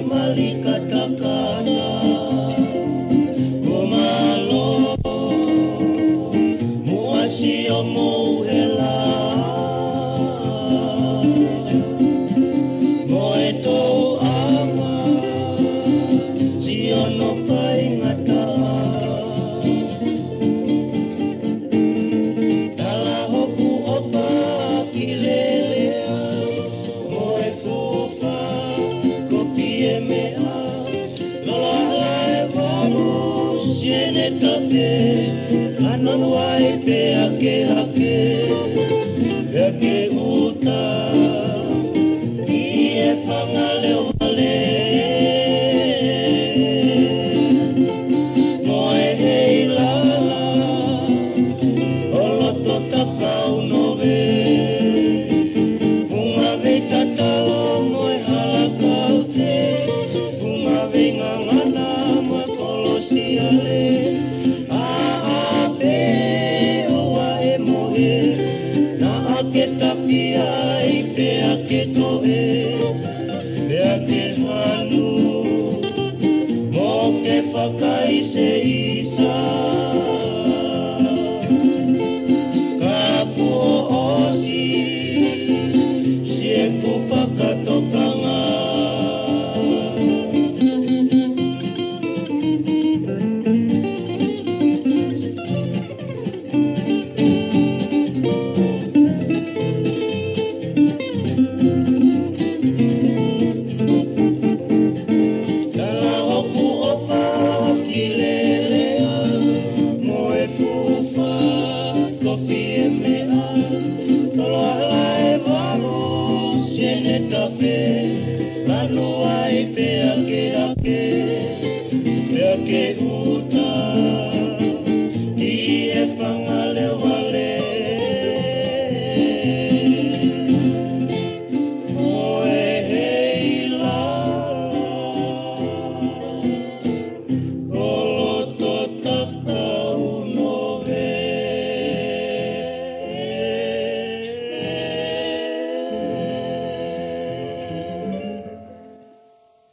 mali katakana Kumalo Muasio Mohela Moeto ama Siono paingata Talahoku opa kilelea Moe fufa kopie mea Lola evalu siene tape Anonwai pe ake ake Ake uta Ie fangale wale Moe hei lala Oloto takau nove Bunga vei tatalo moe halakau te Bunga vei ngangana moe kolosiale Ake tapia ipe ake toe Pe ake hanu Moke fakai se isa Kapu osi Sieku pakatokanga Lalu ai pe ake uta